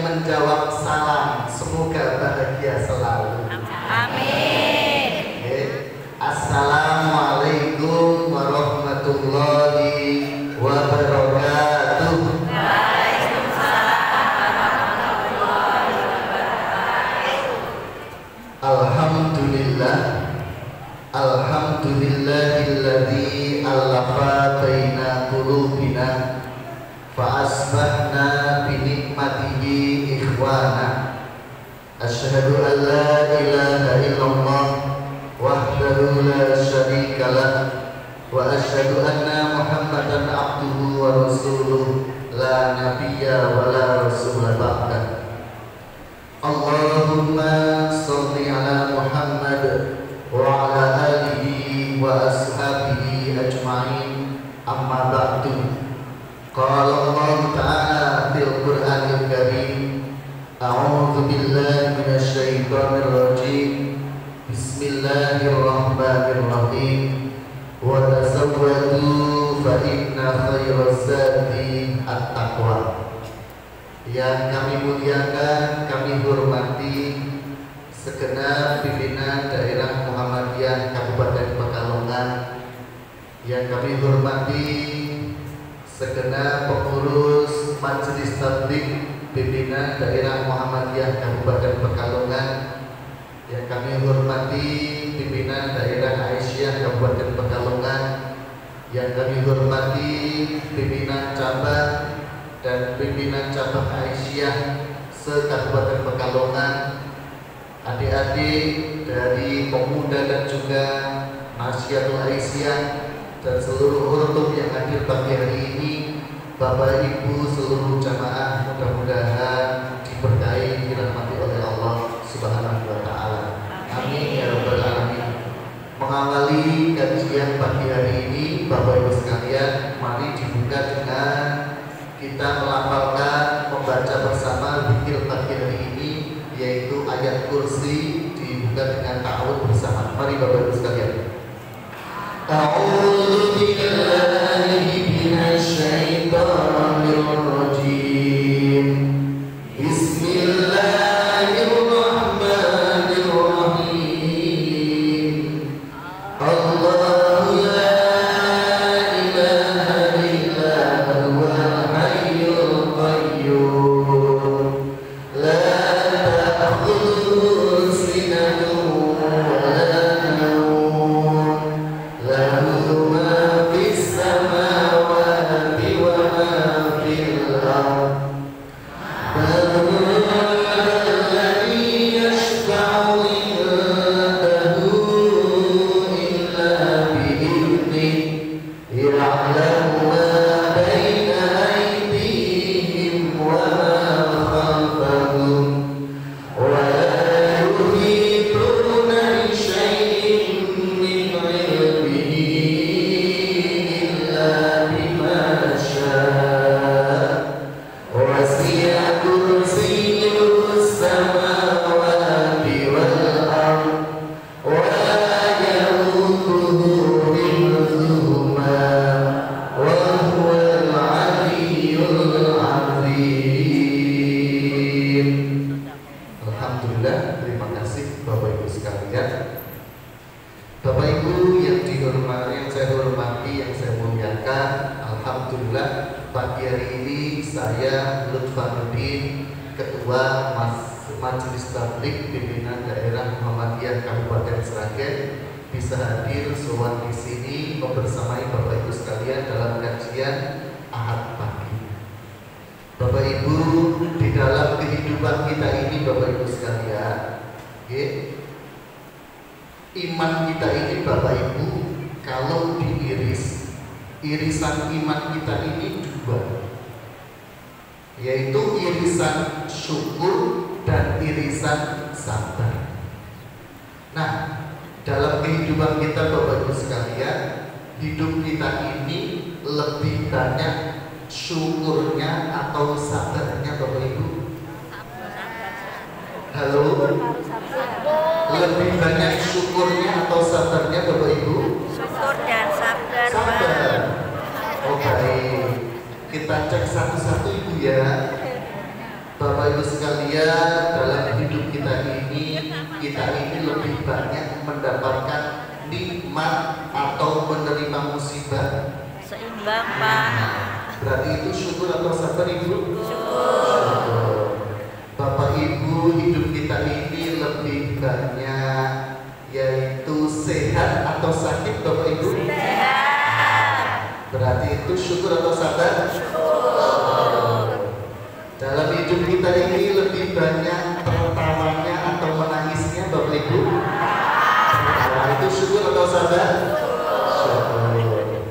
menjawab salam semoga bahagia selalu. Amin. Assalamualaikum warahmatullahi wabarakatuh. Alhamdulillah, alhamdulillahilladzi alafa baina qulubina fa asbahna bi nikmatihi ikhwana. Asyhadu an la ilaha illallah wahdahu la syarika lah wa asyhadu anna Muhammadan abduhu wa rasuluh la nabiyya wa la rasula ba'dah. Allahumma sholli ala Muhammad wa ala alihi wa ashabihi ajma'in, amma ba'du. Qala Allah ta'ala fil Qur'anil Karim, a'udzu billahi minasy syaithanir rajim. Bismillahirrahmanirrahim. Wa tazawwadu fa inna khairaz zadi at-taqwa. Yang kami muliakan, kami hormati segenap pimpinan daerah Muhammadiyah Kabupaten Pekalongan, yang kami hormati segenap pengurus Majelis Tabligh pimpinan daerah Muhammadiyah Kabupaten Pekalongan, yang kami hormati pimpinan daerah Aisyah Kabupaten Pekalongan, yang kami hormati pimpinan cabang dan pimpinan cabang Aisyah se-Kabupaten Pekalongan, adik-adik dari pemuda dan juga Nasyiatul Aisyah dan seluruh huruf yang hadir pagi hari ini, Bapak Ibu seluruh jamaah, mudah-mudahan diberkahi, dirahmati oleh Allah Subhanahu wa taala. Amin ya rabbal alamin. Mengawali kajian pagi hari ini, Bapak Ibu sekalian, mari dibuka dengan kita melafalkan, membaca bersama zikir pagi hari ini, yaitu ayat kursi, dibuka dengan ta'awudz bersama. Mari Bapak Ibu sekalian. A'udzu billahi minasy syaithanir rajim. Bismillahirrahmanirrahim. Allahu la ilaha illa huwal hayyul qayyum. La ta'khudhuhu sinatun wa la nawm. Lahu ma fis samawati wa ma fil ardh. Alhamdulillah, terima kasih Bapak Ibu sekalian. Bapak Ibu yang dihormati, yang saya hormati, yang saya muliakan, alhamdulillah pagi hari ini saya Lutfanuddin, Ketua Majelis Tabligh pimpinan daerah Muhammadiyah Kabupaten Sragen, bisa hadir sowan di sini membersamai Bapak Ibu sekalian dalam kajian Ahad pagi. Bapak Ibu, di dalam kehidupan kita ini Bapak Ibu sekalian, iman kita ini Bapak Ibu, kalau diiris, irisan iman kita ini dua, yaitu irisan syukur dan irisan sabar. Nah, dalam kehidupan kita Bapak Ibu sekalian, hidup kita ini lebih banyak syukurnya atau sabarnya Bapak Ibu? Halo? Lebih banyak syukurnya atau sabarnya Bapak Ibu? Syukur dan sabar. Sabar. Oh baik. Kita cek satu-satu Ibu ya. Bapak Ibu sekalian, dalam hidup kita ini lebih banyak mendapatkan nikmat atau menerima musibah. Seimbang, Pak. Berarti itu syukur atau sabar, Ibu? Syukur. Bapak Ibu, hidup kita ini lebih banyak yaitu sehat atau sakit, Bapak Ibu? Sehat. Berarti itu syukur atau sabar? Syukur. Dalam hidup kita ini lebih banyak tertawanya atau menangisnya, Bapak Ibu? Tertawa itu syukur atau sabar? Syukur.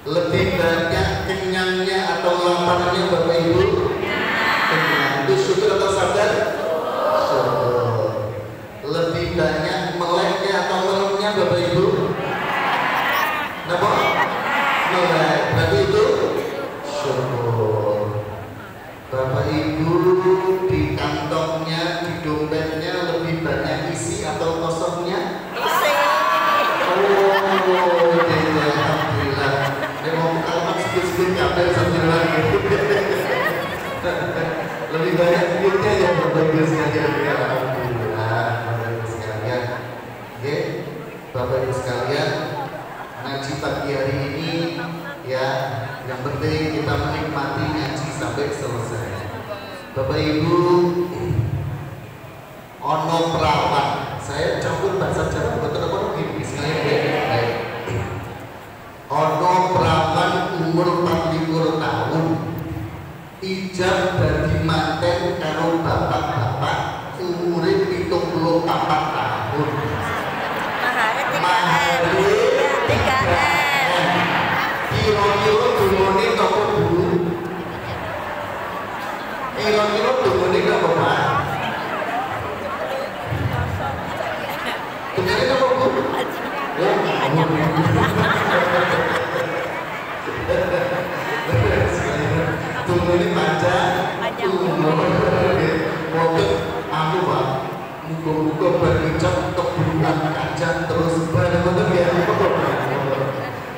Lebih banyak kenyangnya atau laparnya, Bapak Ibu? Kenyang. Itu syukur atau sabar? Syukur. Lebih banyak meleknya atau meremnya, Bapak Ibu? Kenapa? Melek. Berarti itu syukur. Bapak Ibu, di kantongnya, di dompetnya lebih banyak isi atau kosongnya? Isi. Oh, alhamdulillah. Ini mau kalimat sebut-sebut kabel sambil lagi. Lebih banyak duitnya ya Bapak Ibu sekalian. Ya, alhamdulillah, Bapak Ibu sekalian. Oke, Bapak Ibu sekalian, ngaji pagi hari ini ya, yang penting kita menikmati ngaji sampai selesai. Bapak Ibu, ono perawan. Saya campur bahasa Jawa betul apa begini sekalian ya. Ono perawan umur 44 tahun. Ijab dadi manten karo bapak-bapak umure 74 tahun. Mahare 3M. Kira-kira dungone nopo Bu? Kira-kira dungone nopo Pak? Dungone nopo Bu? Dungone panjang. Mungkin aku Pak, muka-muka berucap keburukan kaca terus benar-benar ya.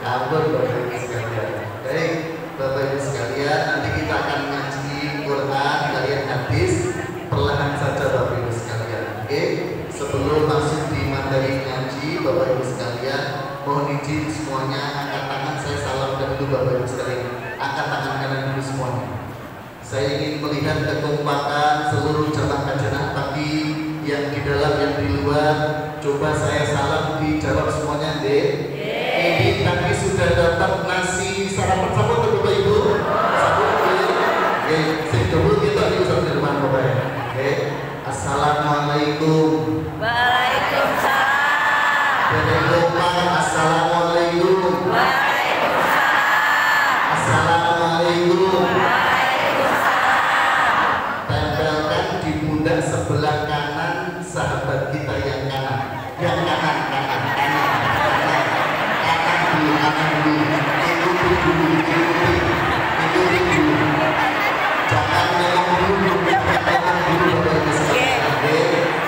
Ampun Bapak Ibu sekalian. Baik, Bapak Ibu sekalian, nanti kita akan ngaji Quran, kalian hadis perlahan saja Bapak Ibu sekalian. Oke, sebelum masuk di materi ngaji, Bapak Ibu sekalian, mohon izin semuanya angkat tangan, saya salamkan dulu Bapak Ibu sekalian. Angkat tangan kanan dulu semuanya. Saya ingin melihat kekompakan seluruh jamaah kajian pagi yang di dalam yang di luar. Coba saya salam dijawab semuanya deh. Ini tadi sudah dapat nasi sarapan sama Bapak Ibu. Oke, sebelum kita bisa firman Bapak. Oke, assalamualaikum. Waalaikumsalam. Assalamualaikum. Waalaikumsalam. Assalamualaikum. Tempelkan di pundak sebelah kanan sahabat kita yang kanan. Yang kanan dulu. Ikuti dulu. Jangan memang dulu.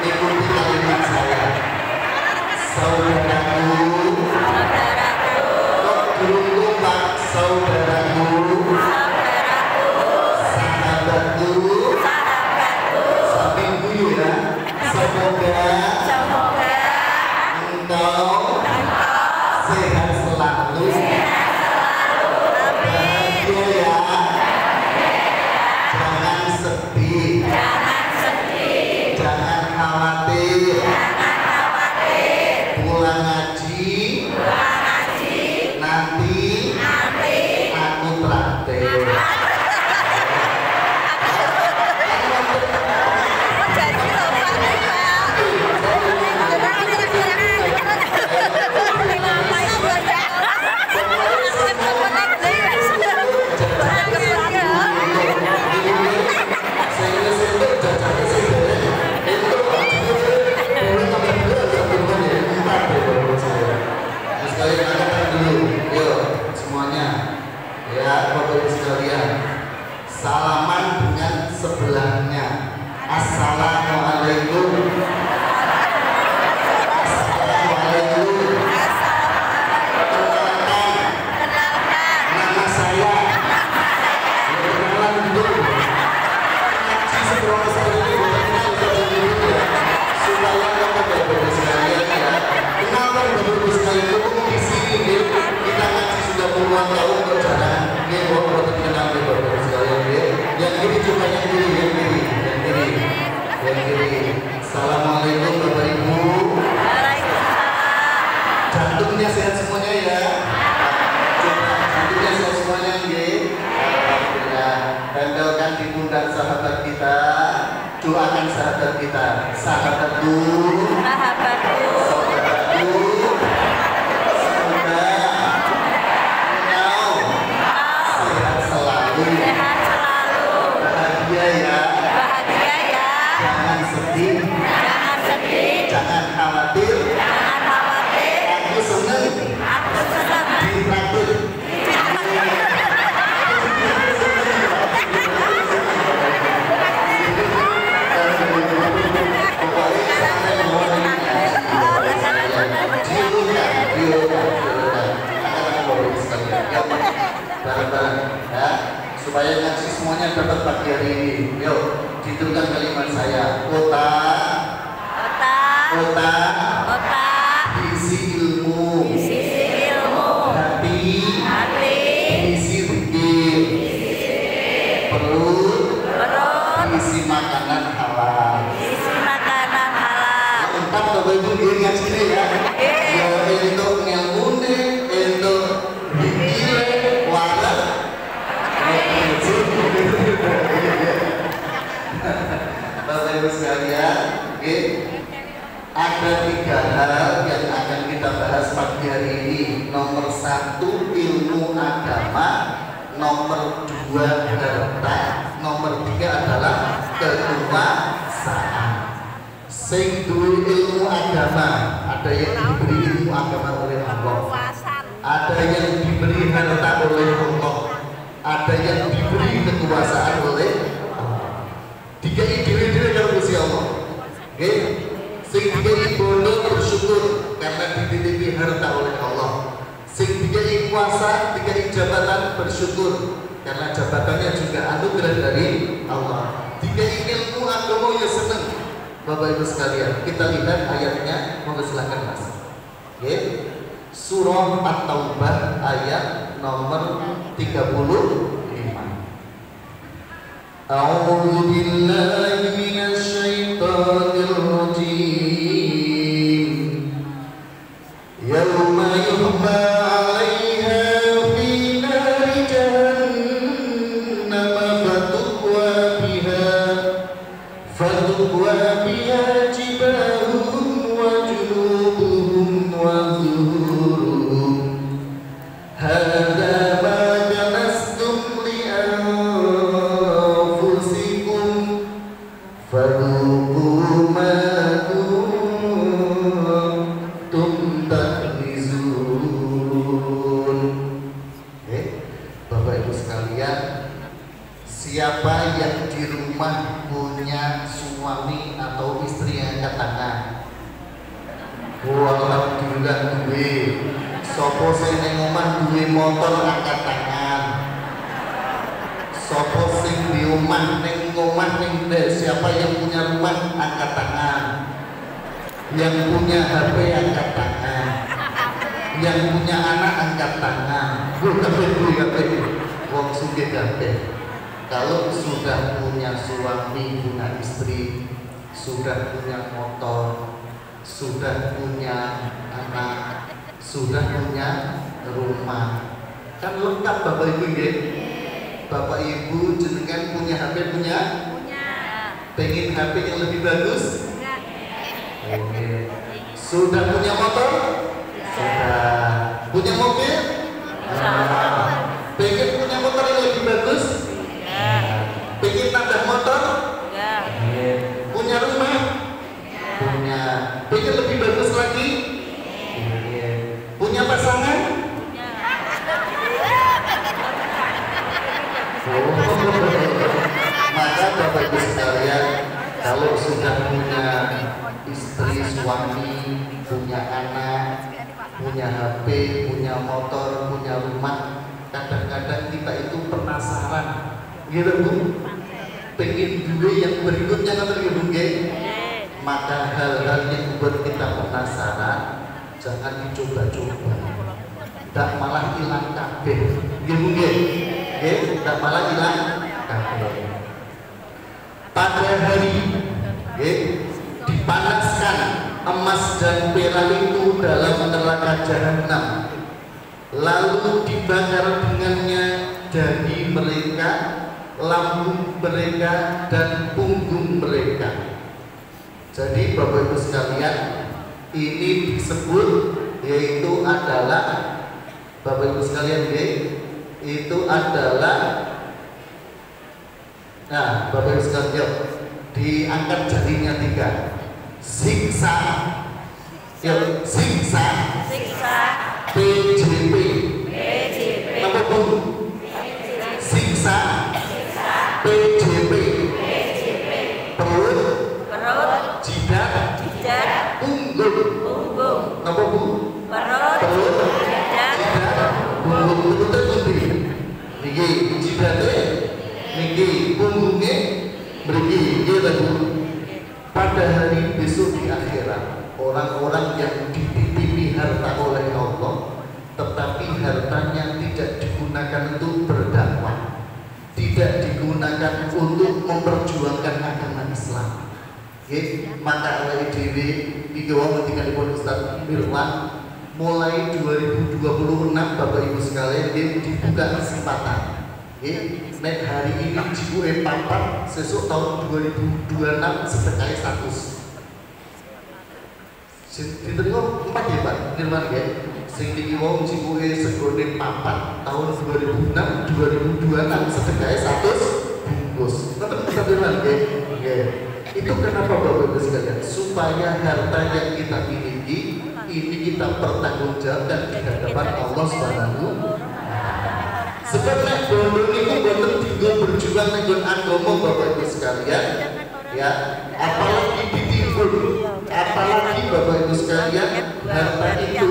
Ikuti kalimat saya. Saudaraku. Dulu Pak, saudaraku. Sahabatku. Sambil guyu ya. Semoga engkau sehat selalu. Bahagia ya. Jangan sedih. Jangan khawatir. Pulang ngaji. Nanti aku traktir. bareng-bareng ya, supaya ngaji semuanya dapat pagi hari ini. Yuk, dituliskan kalimat saya. Kota isi ilmu, hati isi zikir, perut isi makanan halal. Lengkap Bapak Ibu diri ngaji ya. Ya untuk ngilmune, untuk zikire, waras. Bapak Ibu sekalian, ada 3 hal yang akan kita bahas pagi hari ini. Nomor 1 ilmu agama, nomor 2 harta, nomor 3 adalah kekuasaan. Sing duwe ilmu agama, ada yang diberi ilmu agama oleh Allah, ada yang diberi harta oleh Allah, ada yang diberi kekuasaan oleh Allah. 3 ide kalau Gusti Allah. Oke? Sing 3 bondo bersyukur karena dititipi harta oleh Allah. Sing 3 kuasa, 3 jabatan bersyukur karena jabatannya juga anugerah dari Allah. 3 ilmu agama ya seneng. Bapak Ibu sekalian, kita lihat ayatnya, mau silakan Mas. Oke. Surah At-Taubah ayat nomor 35. A'udzu billahi minasy syaithanir rajim. Yauma yuhma 'alaiha fi nari jahannam fatukwa biha jibahuhum wa junubuhum wa zuhuruhum. Hadza ma kanastum li anfusikum fadhuqu ma kuntum taknizun. Bapak Ibu sekalian, siapa yang di rumah punya suami atau istri yang angkat tangan? Alhamdulillah duwe. Sopo sing ning omah duwe motor angkat tangan. Sopo sing di omah ning siapa yang punya rumah angkat tangan. Yang punya HP angkat tangan. Yang punya anak angkat tangan. Wong sugih kabeh. Kalau sudah punya suami, punya istri, sudah punya motor, sudah punya anak, sudah punya rumah, kan lengkap Bapak Ibu ya? Bapak Ibu jenengan punya HP punya? Pengen HP yang lebih bagus? Sudah punya motor? Sudah. Punya mobil? Pengen punya motor yang lebih bagus? Pengen tambah motor? Punya rumah? Punya. Pengen lebih bagus lagi? Punya pasangan? Maka Bapak Ibu sekalian, kalau sudah punya istri, suami, punya anak, punya HP, punya motor, punya rumah, kadang-kadang kita itu penasaran, gitu Bu, pengen dulu yang berikutnya nanti Bu. Maka hal-hal yang membuat kita penasaran jangan dicoba-coba, tak malah hilang kabeh, gitu tak malah hilang kabeh. Pada hari dipanaskan emas dan perak itu dalam neraka jahanam, lalu dibakar dengannya dahi mereka, lambung mereka, dan punggung mereka. Jadi Bapak Ibu sekalian, ini disebut yaitu adalah Bapak Ibu sekalian itu adalah, nah Bapak Ibu sekalian, diangkat jarinya 3. Siksa, yuk siksa, PJP, apa pun siksa, PJP, perut, jidat, punggung, apa bu? Perut, jidat, punggung, itu tertutup. mriki, punggungnya mriki, nggih ta Bu. Pada hari besok di akhirat, orang-orang yang dititipi harta oleh Allah, tetapi hartanya tidak digunakan untuk berdakwah, tidak digunakan untuk memperjuangkan agama Islam. Maka awake dhewe iki wong ngendikane Ustaz Mirwan, mulai 2026 Bapak Ibu sekalian dibuka kesempatan. Nek hari ini jibuke papat, sesuk tahun 2026 sedekah 100. Diterima 4 ya Pak Nirwan ya. Sing niki wong jibuke segone papat tahun 2006 2026 sedekah 100 bungkus. Ngoten Pak Nirwan nggih. Nggih. Itu kenapa Bapak Ibu sekalian? Supaya harta yang kita miliki ini kita pertanggungjawabkan di hadapan Allah Subhanahu. Sebab nek bondo niku boten dienggo berjuang nek agama Bapak Ibu sekalian, ya, apalagi ditimbun, apalagi Bapak Ibu sekalian, harta itu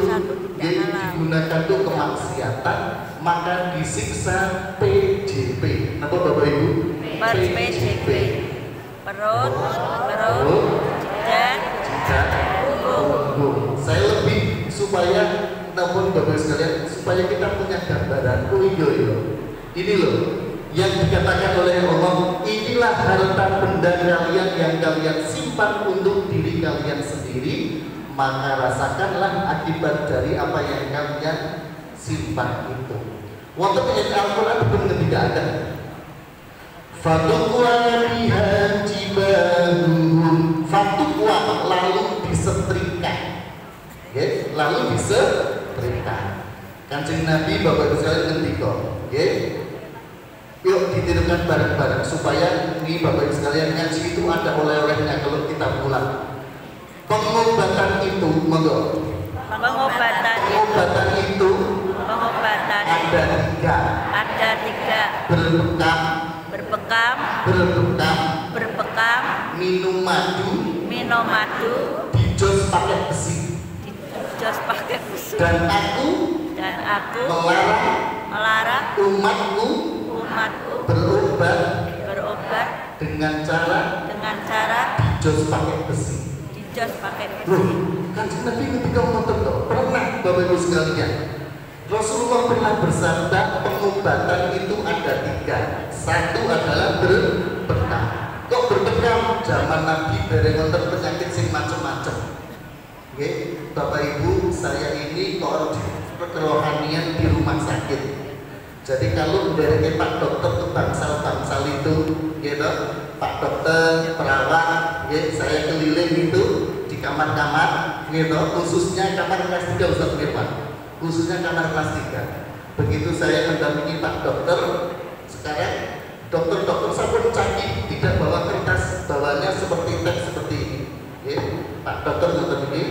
digunakan untuk kemaksiatan, maka disiksa PJP. Apa Bapak Ibu? PJP. Perut, jidat, punggung. Saya lebih supaya namun Bapak sekalian, supaya kita punya gambaran. Oh iya, ini loh yang dikatakan oleh Allah, inilah harta benda kalian yang kalian simpan untuk diri kalian sendiri, maka rasakanlah akibat dari apa yang kalian simpan itu. Wonten ayat Al-Qur'an pun tidak ada. Fatukwa biha jibahum, fatukwa lalu disetrika, lalu disetrika. Kanjeng Nabi Bapak Ibu sekalian ngendika, yuk ditirukan bareng-bareng supaya ini Bapak Ibu sekalian ngaji itu ada oleh-olehnya kalau kita pulang. Pengobatan itu, monggo. Pengobatan itu ada tiga. Berbekam, minum madu, dijos pakai besi. Dan aku melarang umatku berobat dengan cara dijos pakai besi. Kan Nabi ketika ngoten toh, pernah Bapak Ibu sekalian, Rasulullah pernah bersabda pengobatan itu ada tiga. Satu adalah berbekam. Kok berbekam? Zaman Nabi bareng wonten penyakit sing macam-macam. Bapak Ibu, saya ini kerohanian di rumah sakit. Jadi kalau dari Pak Dokter ke bangsal-bangsal itu, gitu, Pak Dokter, perawat, saya keliling itu di kamar-kamar, gitu, khususnya kamar kelas 3 Ustaz Firman, khususnya kamar kelas 3. Begitu saya mendampingi Pak Dokter, sekarang dokter-dokter sampun canggih, tidak bawa kertas, bawanya seperti teks seperti ini. Pak Dokter nonton ini,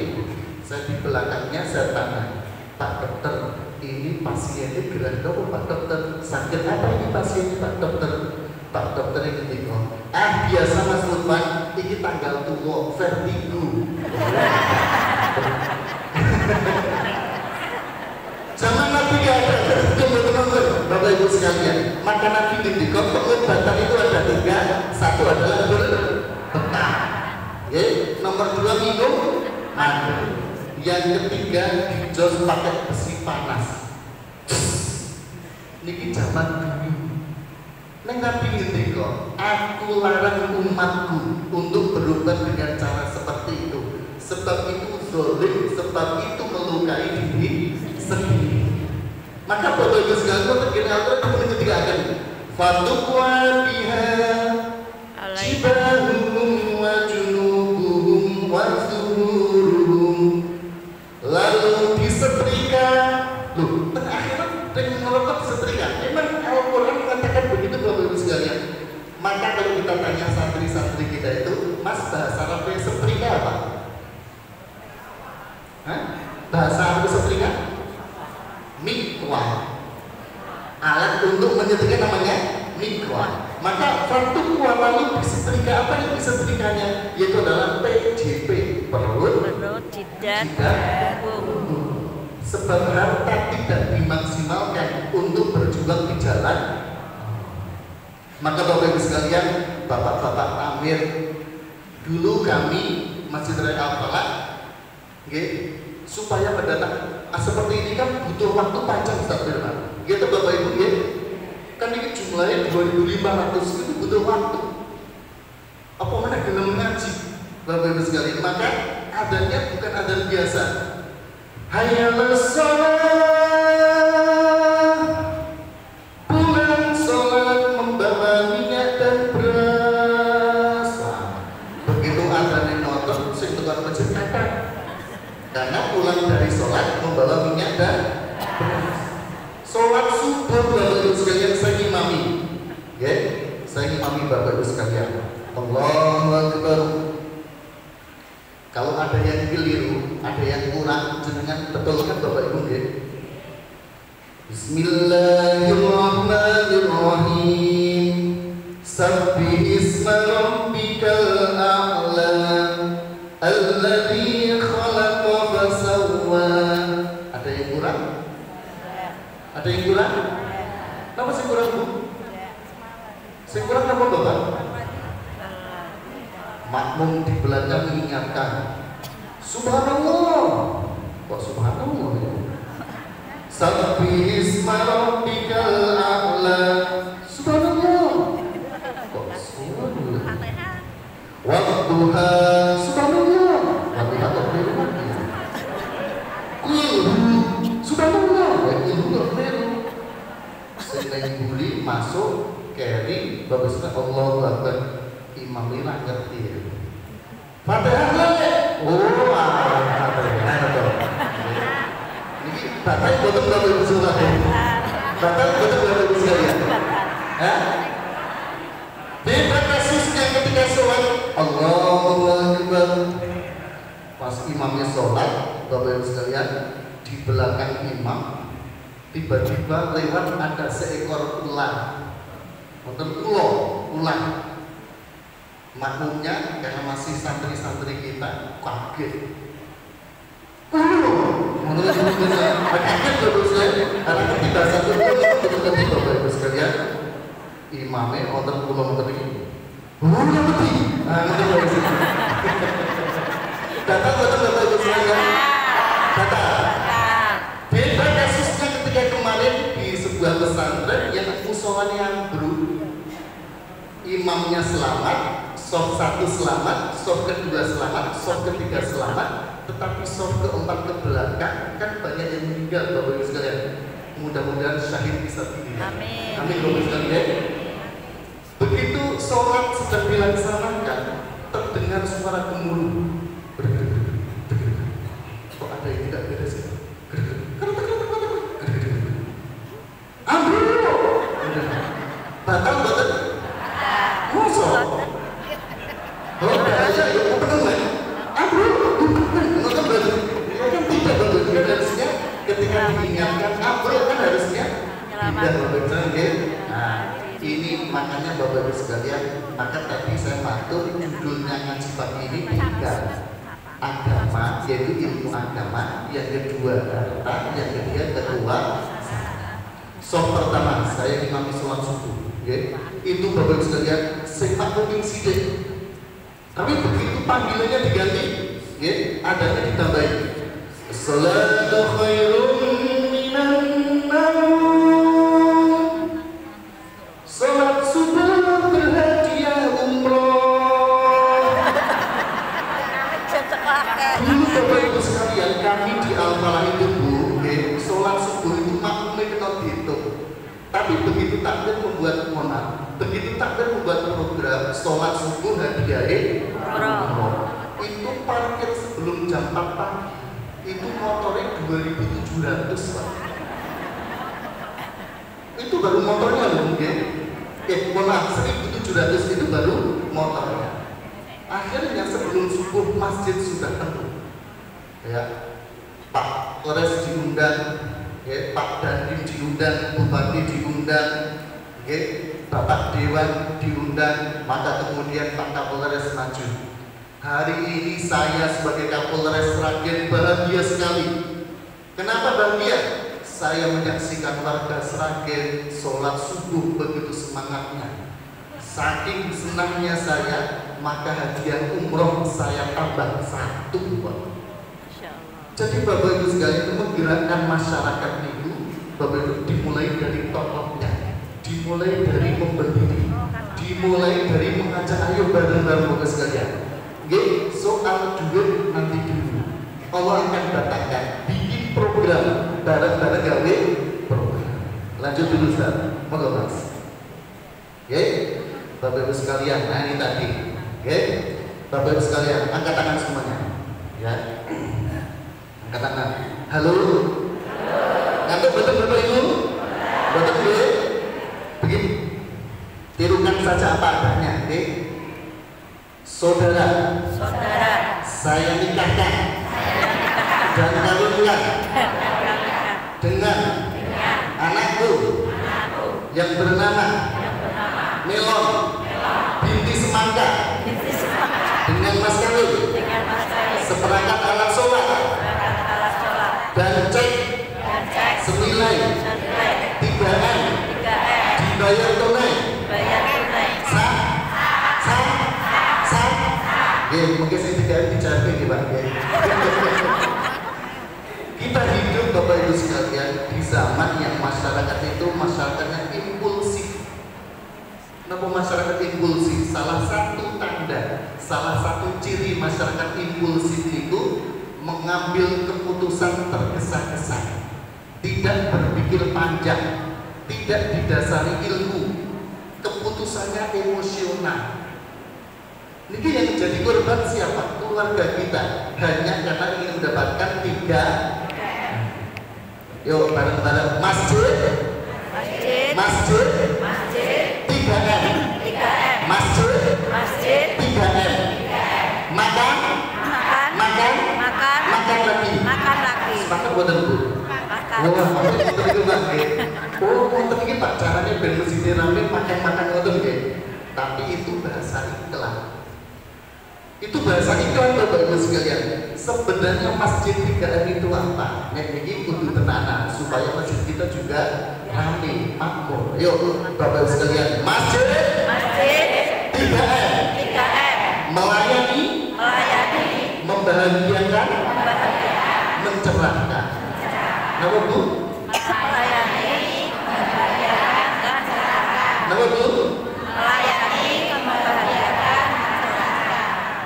saya di belakangnya saya tanya, Pak Dokter, ini pasiennya gerak dong Pak Dokter, sakit apa ini pasiennya Pak Dokter? Pak Dokter ini bingung. Biasa Mas Lutman, ini tanggal tua, vertigo. Zaman Nabi gak ada teman-teman, Bapak Ibu sekalian. Maka Nabi ngendika pengobatan itu ada tiga. Satu adalah berbekam. Nomor 2 minum madu. Yang ketiga dijos pakai besi panas. Niki zaman dulu. Neng Nabi ngendika, aku larang umatku untuk berobat dengan cara seperti itu. Sebab itu zolim, sebab itu melukai diri sendiri. Maka Bapak Ibu sekalian, terkena Al-Quran kemudian ketika akan fatukwa biha jibahum wa junubuhum wa zuhuruhum, lalu disetrika. Loh, terakhiran dengan ngelotok disetrika. Memang Al-Quran mengatakan begitu Bapak Ibu sekalian. Maka kalau kita tanya santri-santri kita itu, Mas bahasa Arabnya setrika apa? Bahasa Arab setrika? Mikwah. Alat untuk menyetrika namanya mikwah. Maka fatukwa lalu disetrika, apa yang disetrikanya? Yaitu adalah PJP, perut, jidat, punggung. Sebab harta tidak dimaksimalkan untuk berjuang di jalan. Maka Bapak Ibu sekalian, Bapak-bapak Amir, dulu kami Masjid Raya Al-Falah, supaya mendatang seperti ini kan butuh waktu panjang, Ustaz Firman. Gitu Bapak Ibu, ya? Kan ini jumlahnya 2.500, itu butuh waktu. Apa mana gelem ngaji, Bapak Ibu sekalian? Maka adanya bukan adan biasa. Hayya 'alas shalah, pulang sholat membawa minyak dan beras. Begitu adanya nonton, sing tukang masjid kata, karena pulang dari sholat membawa minyak dan beras. Sholat subuh Bapak Ibu sekalian saya imami, ya, saya imami Bapak Ibu sekalian. Allahu Akbar. Kalau ada yang keliru, ada yang kurang, jenengan betulkan Bapak Ibu, ya. Bismillahirrahmanirrahim. Sabbih isma rabbikal a'la alladzi khalaqa fasawwa. Ada yang kurang? Ada yang kurang? Apa sih kurang, Bu? Sing kurang apa, Bapak? Makmum di belakang mengingatkan, Subhanallah. Kok Subhanallah? Sabbih isma rabbikal a'la. Subhanallah. Kok Subhanallah? Wadduha. Subhanallah. Wadduha kok keliru lagi? Subhanallah. Keliru kok keliru. Selain buli masuk keri bagus Allahu Akbar. Imam Lina ngerti. Fatihah lagi. Oh, Fatihah betul. Ini Bapak betul Bapak Ibu sekalian. Bapak betul Bapak Ibu sekalian. Beda kasusnya ketika sholat Allahu Akbar. Pas imamnya sholat, Bapak Ibu sekalian, di belakang imam tiba-tiba lewat ada seekor ular. Wonten ular. Makmumnya karena masih santri-santri kita kaget. Menurut saya kaget Bapak sekalian, karena ketika satu ketika Bapak Ibu sekalian, imamnya wonten kula wonten iki. Ngerti? Ngerti Bapak sekalian. Datang Bapak Ibu sekalian. Datang. Beda kasusnya ketika kemarin di sebuah pesantren yang musholanya ambruk. Imamnya selamat, sof 1 selamat, sof kedua selamat, sof ketiga selamat, tetapi sof keempat ke belakang kan banyak yang meninggal Bapak Ibu sekalian. Mudah-mudahan syahid bisa pilih. Amin. Amin Bapak Ibu sekalian. Begitu sholat sedang dilaksanakan, terdengar suara gemuruh. Kok ada yang tidak beres ya? Ambruk. Batal. Masa? Oh, bahaya ya, apa namanya? Ambruk. Nonton baju. Kan tidak bagus. Harusnya ketika diingatkan ambruk kan harusnya tidak bagus. Nah, ini makanya Bapak Ibu sekalian, maka tadi saya matur judulnya ngaji pagi ini tiga agama, yaitu ilmu agama, yang kedua harta, yang ketiga kedua. Soal pertama saya imami sholat subuh, ya. Itu Bapak Ibu sekalian sempat kuping sidik. Tapi begitu panggilannya diganti, ya, adanya ditambahi. Salatu khairun minan naum. Salat subuh berhadiah umroh. Dulu Bapak Ibu sekalian, kami di Al-Falah itu Bu, ya, salat subuh itu makmumnya kena dihitung. Tapi begitu takbir membuat begitu takbir membuat program sholat subuh hadiah umroh. Itu parkir sebelum jam 4 pagi. Itu motornya 2.700 Pak. Itu baru motornya loh mungkin. 1.700 itu baru motornya. Akhirnya sebelum subuh masjid sudah penuh. Ya, Pak Polres diundang, ya, Pak Dandim diundang, Bupati diundang, ya, Bapak Dewan diundang, maka kemudian Pak Kapolres maju. Hari ini saya sebagai Kapolres Sragen bahagia sekali. Kenapa bahagia? Saya menyaksikan warga Sragen sholat subuh begitu semangatnya. Saking senangnya saya, maka hadiah umroh saya tambah 1, Pak. Jadi Bapak Ibu sekalian, itu menggerakkan masyarakat itu, Bapak Ibu, dimulai dari tokohnya, dimulai dari pemberdiri, dimulai dari mengajak ayo bareng-bareng Bapak sekalian. Oke, soal duit nanti dulu. Allah akan datangkan bikin program bareng-bareng gawe program. Lanjut dulu Ustaz, monggo Mas. Oke, Bapak Ibu sekalian, nah ini tadi. Oke, Bapak Ibu sekalian, angkat tangan semuanya. Ya, angkat tangan. Halo. Ngantuk betul Bapak Ibu? Betul dulu. Begini, tirukan saja apa adanya. Oke, saudara, saya nikahkan dan kawinkan dengan anakku yang bernama Melon binti Semangka dengan mas kawin seperangkat alat sholat dan cek senilai 3M dibayar tunai. Mungkin saya tidak bicara ini Pak. Kita hidup Bapak Ibu sekalian di zaman yang masyarakat itu masyarakatnya impulsif. Kenapa masyarakat impulsif? Salah satu tanda, salah satu ciri masyarakat impulsif itu mengambil keputusan tergesa-gesa, tidak berpikir panjang, tidak didasari ilmu, keputusannya emosional. Ini yang menjadi korban siapa? Keluarga kita, hanya karena ingin mendapatkan 3. Yuk bareng-bareng, masjid, 3M, masjid, 3M, makan lagi. Sepakat buatan Bu? Oh, untuk ini Pak, caranya biar masjidnya rame, makan ngoten nggih. Tapi itu bahasa iklan. Itu bahasa iklan Bapak Ibu sekalian. Sebenarnya masjid 3M itu apa? Nek iki kudu tenanan supaya masjid kita juga rame, makmur. Yuk Bapak Ibu sekalian, masjid 3M. Melayani, membahagiakan, mencerahkan. Nama Bu? Nama Bu?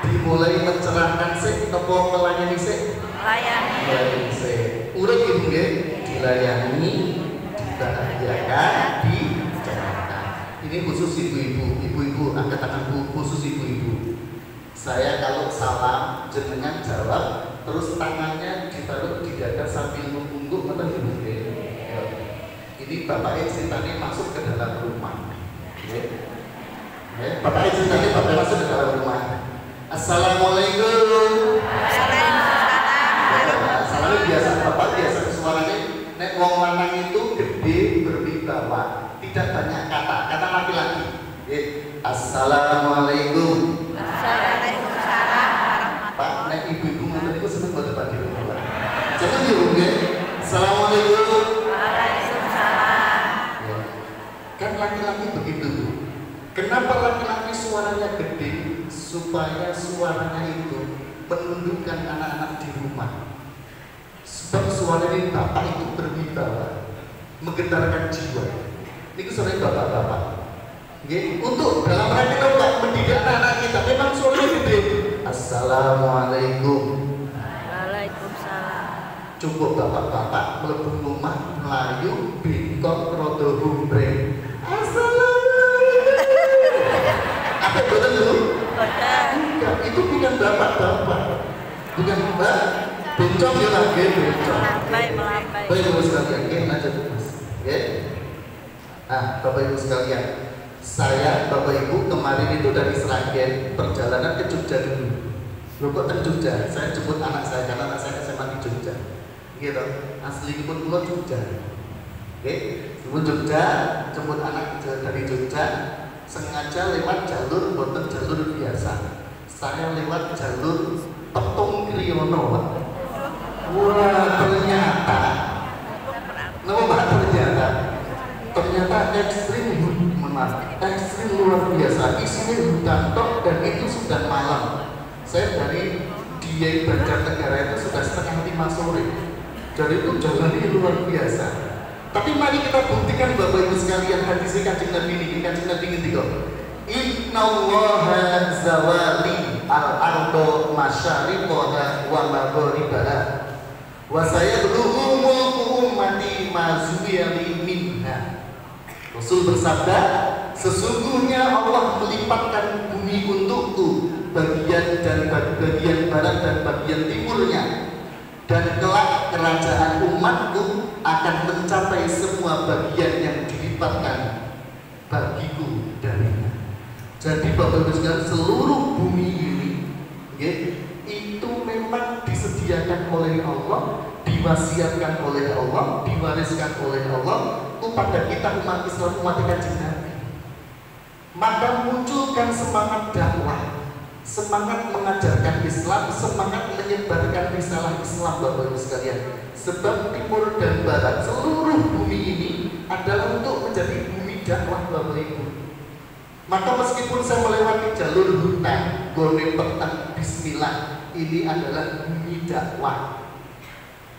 Dimulai mencerahkan sih, atau melayani sih? Melayani sih. Urip iki nggih, dilayani, dibahagiakan, dicerahkan. Ini khusus ibu-ibu, angkat tangan Bu, khusus ibu-ibu. Saya kalau salam jenengan jawab, terus tangannya ditaruh di dada sambil mengungguk, ngoten nggih. Ini bapaknya ceritanya masuk ke dalam rumah. Bapaknya ceritanya bapak masuk ke dalam rumah. Assalamualaikum. Salamnya biasa bapak, biasa suaranya. Nek wong lanang itu gede berwibawa, tidak banyak kata laki-laki. Assalamualaikum. Pak, nek ibu-ibu ngoten niku seneng banget Pak di rumah. Jangan diunggah. Assalamualaikum. Kan laki-laki begitu. Kenapa laki-laki suaranya gede? Supaya suaranya itu menundukkan anak-anak di rumah. Sebab suaranya bapak itu berwibawa, menggetarkan jiwa. Ini suaranya bapak-bapak. Untuk dalam rangka mendidik anak-anak kita, memang suaranya gede. Assalamualaikum. Waalaikumsalam. Cukup bapak-bapak mlebu rumah melayu bingkong rodo humbre. Assalamualaikum. Apa betul dulu? Enggak, itu bukan bapak-bapak, bukan mbak. Bencong ya lagi bencong. Melambai. Bapak Ibu sekalian, lanjut Mas. Bapak Ibu sekalian, saya Bapak Ibu kemarin itu dari Sragen perjalanan ke Jogja dulu. Loh kok ke Jogja? Saya jemput anak saya karena anak saya SMA di Jogja. Gitu. Asli pun pulau Jogja. Jemput Jogja, jemput anak dari Jogja. Sengaja lewat jalur boten jalur biasa. Saya lewat jalur Petung Kriyono. Wah, ternyata ternyata ekstrim luar biasa. biasa, isinya hutan tok dan itu sudah malam. Saya dari Dieng Banjarnegara itu sudah 4:30 sore. Jadi itu jalannya luar biasa. Tapi mari kita buktikan Bapak Ibu sekalian hadis Kanjeng Nabi ini. Kanjeng Nabi ngendika, Innallaha zawali al-ardo masyariqaha wa maghribaha wa sayadluhu mulku ummati ma zuwiyali minha. Rasul bersabda, sesungguhnya Allah melipatkan bumi untukku, bagian barat dan bagian timurnya, dan kelak kerajaan umatku akan mencapai semua bagian yang dilipatkan bagiku darinya. Jadi Bapak Ibu sekalian, seluruh bumi ini itu memang disediakan oleh Allah, diwasiatkan oleh Allah, diwariskan oleh Allah kepada kita umat Islam, umat Kanjeng Nabi. Maka munculkan semangat dakwah, semangat mengajarkan Islam, semangat menyebarkan risalah Islam Bapak Ibu sekalian. Sebab timur dan barat seluruh bumi ini adalah untuk menjadi bumi dakwah Bapak Ibu. Maka meskipun saya melewati jalur hutan, gone petang, bismillah, ini adalah bumi dakwah.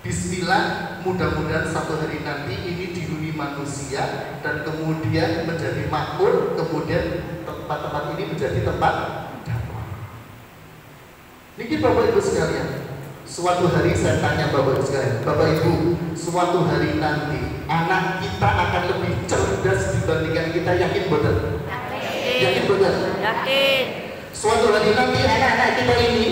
Bismillah, mudah-mudahan satu hari nanti ini dihuni manusia dan kemudian menjadi makmur, kemudian tempat-tempat ini menjadi tempat dakwah. Niki Bapak Ibu sekalian, suatu hari saya tanya Bapak Ibu sekalian, Bapak Ibu, suatu hari nanti anak kita akan lebih cerdas dibandingkan kita, yakin betul? Yakin betul? Yakin. Suatu hari nanti anak-anak kita ini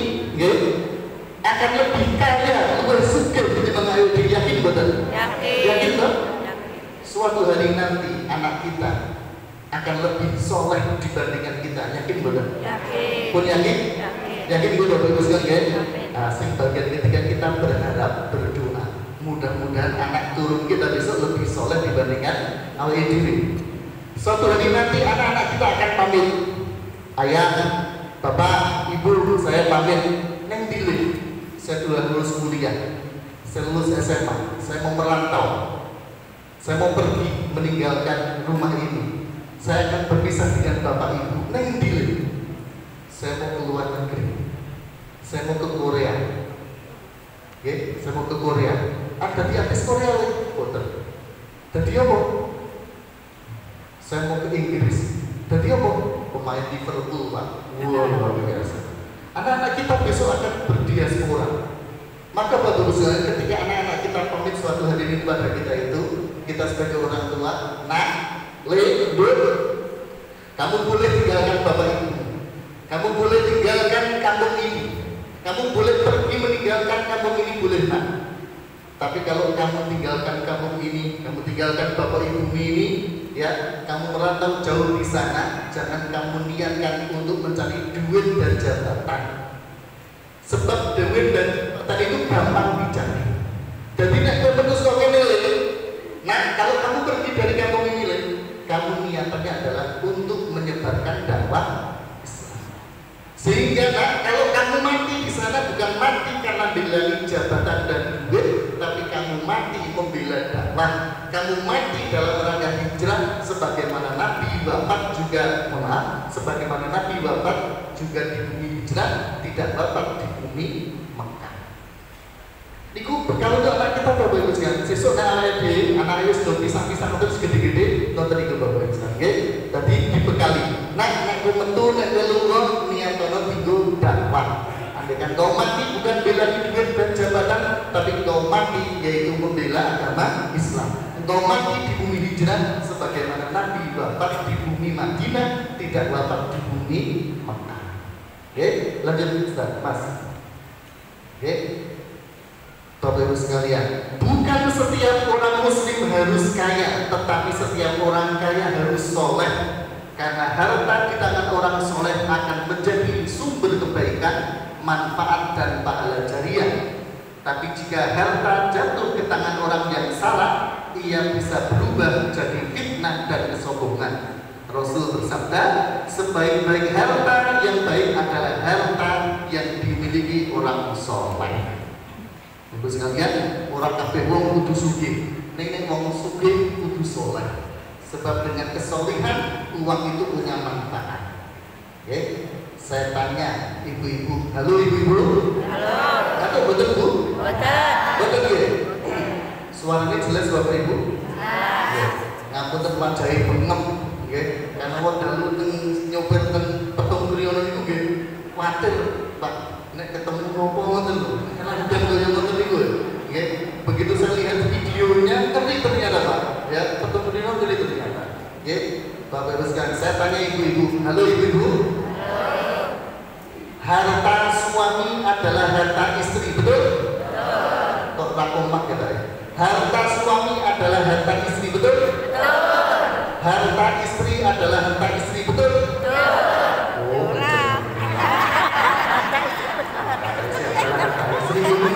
akan lebih kaya, lebih sugih ketimbang ayo, yakin betul? Yakin. Yakin betul? Yakin. Suatu hari nanti anak kita akan lebih soleh dibandingkan kita, yakin betul? Yakin. Pun yakin? Yakin. Yakin gue Bapak Ibu sekalian? Yakin. Nah, bagian ketika kita berharap, berdoa, mudah-mudahan anak turun kita besok lebih soleh dibandingkan awal diri. Suatu hari nanti anak-anak kita akan pamit, ayah, bapak, ibu, saya pamit, neng pilih, saya sudah lulus kuliah, saya lulus SMA, saya mau merantau, saya mau pergi meninggalkan rumah ini, saya akan berpisah dengan bapak ibu, neng pilih, saya mau ke luar negeri, saya mau ke Korea, saya mau ke Korea, ada di artis Korea boten, jadi apa? Saya mau ke Inggris, jadi apa? Pemain Liverpool Pak. Wow, luar biasa. Anak-anak kita besok akan berdiaspora. Maka Bapak Ibu sekalian, ketika anak-anak kita pamit suatu hari ini kepada kita itu, kita sebagai orang tua, nak, kamu boleh tinggalkan bapak ibu, kamu boleh tinggalkan kampung ini, kamu boleh pergi meninggalkan kampung ini, boleh nak. Tapi kalau kamu tinggalkan kampung ini, kamu tinggalkan bapak ibu ini, ya, kamu merantau jauh di sana, jangan kamu niatkan untuk mencari duit dan jabatan. Sebab duit dan jabatan itu gampang dicari. Jadi nek kowe menuso kene lho. Nah, kalau kamu pergi dari kampung ini lho, kamu niatannya adalah untuk menyebarkan dakwah Islam. Sehingga kalau kamu mati di sana bukan mati karena bela jabatan dan duit, tapi kamu mati membela dakwah. Kamu mati dalam rangka hijrah, sebagaimana Nabi wafat juga, sebagaimana Nabi wafat juga di bumi hijrah, tidak wafat di bumi Mekah. Niku kalau untuk anak kita Bapak Ibu sekalian, sesuk anak anak sudah pisah-pisah terus gede-gede, nonton itu Bapak Ibu sekalian. Tadi dibekali. Nek metu nek lunga niatono tinggo dakwah. Andaikan kau mati bukan bela duit dan jabatan, tapi kau mati yaitu membela agama Islam. Engkau mati di bumi hijrah sebagaimana Nabi wafat di bumi Madinah, tidak wafat di bumi Mekah. Oke, lanjut Ustaz, Mas. Oke. Bapak Ibu sekalian, bukan setiap orang muslim harus kaya, tetapi setiap orang kaya harus soleh. Karena harta di tangan orang soleh akan menjadi sumber kebaikan, manfaat dan pahala jariah. Tapi jika harta jatuh ke tangan orang yang salah, ia bisa berubah menjadi fitnah dan kesombongan. Rasul bersabda, sebaik-baik harta yang baik adalah harta yang dimiliki orang soleh. Ibu sekalian, orang kabeh wong kudu sugih, ning wong sugih kudu soleh. Sebab dengan kesolehan uang itu punya manfaat. Oke, saya tanya ibu-ibu. Halo ibu-ibu. Halo. Atau betul Bu? Boten. Betul ya? Suaranya jelas Bapak Ibu? Jelas. Ngampun tempat jahe bengem, nggih. Karena wong dalu teng nyopir teng Petung Kriyono niku nggih kuwatir, Pak. Nek ketemu nopo ngoten lho. Kan udan kaya ngoten niku. Nggih. Begitu saya lihat videonya ngeri ternyata, Pak. Ya, Petung Kriyono ngeri ternyata. Nggih. Bapak Ibu sekalian, saya tanya ibu-ibu. Halo ibu-ibu. Halo. Harta suami adalah harta istri, betul? Betul. Kok rakomak ya, Pak? Harta suami adalah harta istri, betul? Betul. Harta istri adalah harta istri, betul? Betul. Oh, betul. Istri dulu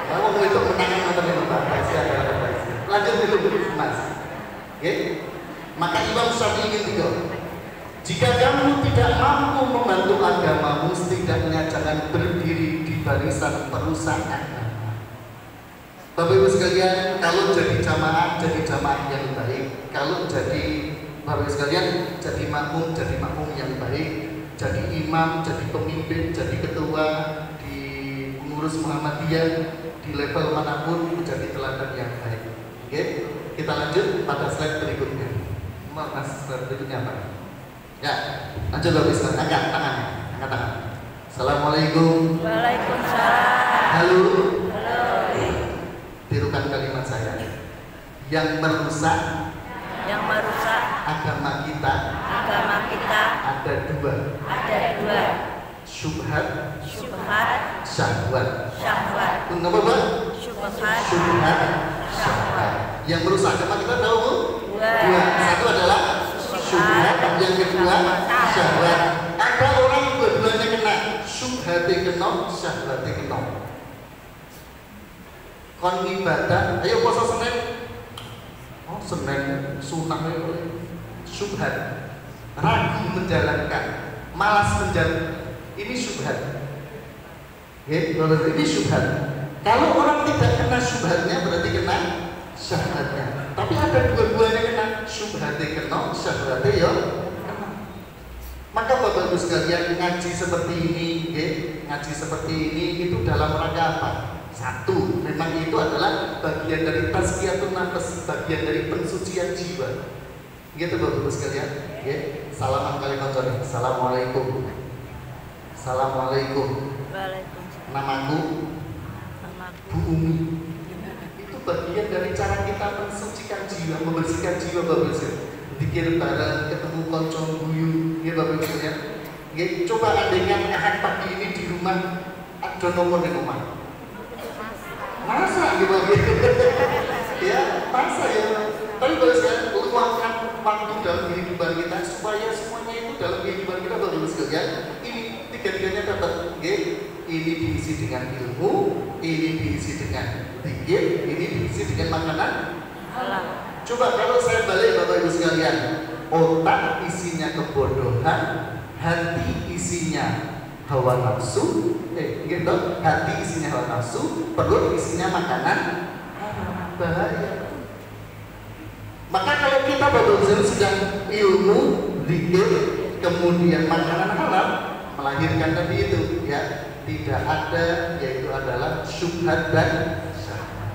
kamu mau itu menangan atau itu harta istri adalah harta istri. Lanjut dulu, Mas. Oke? Maka Imam Syafi'i ingin tiga. Jika kamu tidak mampu membantu agamamu, setidaknya jangan berdiri di barisan perusahaan. Bapak Ibu sekalian, kalau jadi jamaah yang baik. Kalau jadi Bapak Ibu sekalian, jadi makmum yang baik. Jadi imam, jadi pemimpin, jadi ketua di pengurus Muhammadiyah di level manapun, menjadi teladan yang baik. Oke, kita lanjut pada slide berikutnya. Mas, berikutnya apa? Ya, lanjut Bapak Ibu sekalian. Angkat tangannya, angkat tangan. Assalamualaikum. Waalaikumsalam. Halo. Halo. Tirukan kalimat saya. Yang merusak agama kita ada dua. Syubhat, syahwat. Kenapa Pak? Syubhat, syahwat. Yang merusak agama kita tahu Bu? Dua. Satu adalah syubhat, yang kedua syahwat. Ada orang dua-duanya kena. Syubhatnya kena, syahwatnya kena. Kon ibadah, ayo puasa Senin. Oh Senin sunah itu syubhat, ragu menjalankan, malas menjalankan. Ini syubhat. Ini syubhat. Kalau orang tidak kena syubhatnya berarti kena syahwatnya. Tapi ada dua-duanya kena, syubhatnya kena, syahwatnya ya kena. Maka Bapak Ibu sekalian, ngaji seperti ini, ngaji seperti ini itu dalam rangka apa? Satu, memang itu adalah bagian dari tazkiyatun nafs, bagian dari pensucian jiwa. Gitu Bapak Ibu sekalian. Salaman kali koncone. Assalamualaikum. Assalamualaikum. Waalaikumsalam. Namaku Bu Umi. Itu bagian dari cara kita mensucikan jiwa, membersihkan jiwa Bapak Ibu sekalian. Dikir bareng, ketemu koncon guyu, ya Bapak Ibu sekalian. Coba andaikan ahad pagi ini di rumah ada nomor di rumah. Masa gitu ya, masa ya. Tapi kalau saya luangkan waktu dalam kehidupan kita supaya semuanya itu dalam kehidupan kita Bapak Ibu sekalian, ini tiga-tiganya dapat. Ini diisi dengan ilmu, ini diisi dengan zikir, ini diisi dengan makanan halal. Coba kalau saya balik Bapak Ibu sekalian, otak isinya kebodohan, hati isinya hawa nafsu, gitu, hati isinya hawa nafsu, perut isinya makanan bahaya. Maka kalau kita Bapak Ibu sudah ilmu, zikir, kemudian makanan halal, melahirkan tadi itu, ya tidak ada, yaitu adalah syubhat dan syahwat.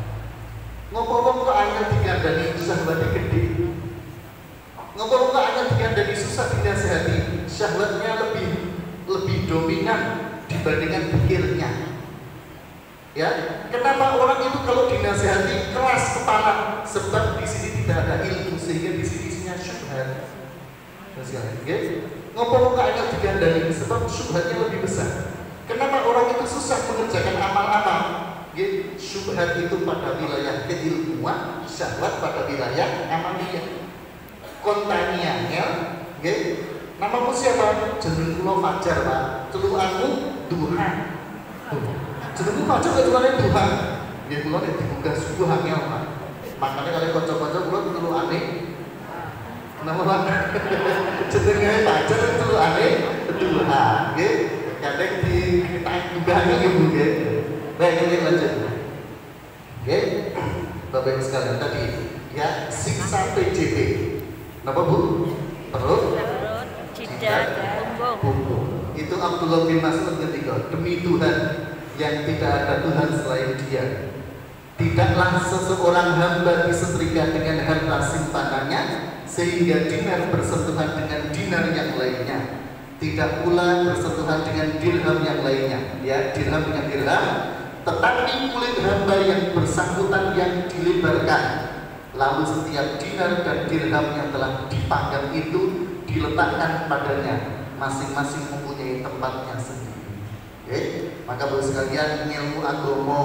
Ngomong kok ayat dikandani syahwatnya gede, ngomong kok ayat dikandani susah dinasihati, syahwatnya lebih dominan dibandingkan pikirnya. Ya, kenapa orang itu kalau dinasihati keras kepala? Sebab di sini tidak ada ilmu, sehingga di sini isinya syubhat. Ngomong ayat digandani sebab syubhatnya lebih besar. Kenapa orang itu susah mengerjakan amal-amal? Syubhat itu pada wilayah keilmuan, syahwat pada wilayah amaliyah. Kontanianya, namamu siapa? Jeneng kula Fajar, Pak. Celukanmu Duha. Jenengmu Fajar kok celukane Duha. Nggih kula nek dibuka sungguh angel, Pak. Makanya kalau kanca-kanca kula celukane nama Pak. Jenenge Fajar celukane Duha, nggih. Kadang ditanggungi Ibu, nggih. Baik, kita lanjut. Oke. Bapak Ibu sekalian tadi ya siksa PJT. Napa Bu? Perut, jidat, punggung. Abdullah bin Mas'ud ketika demi Tuhan yang tidak ada Tuhan selain Dia, tidaklah seseorang hamba disetrika dengan harta simpanannya sehingga dinar bersentuhan dengan dinar yang lainnya, tidak pula bersentuhan dengan dirham yang lainnya, ya dirham dengan dirham, tetapi kulit hamba yang bersangkutan yang dilebarkan, lalu setiap dinar dan dirham yang telah dipanggang itu diletakkan padanya, masing-masing mempunyai tempatnya sendiri. Oke? Maka Bapak sekalian, ilmu agama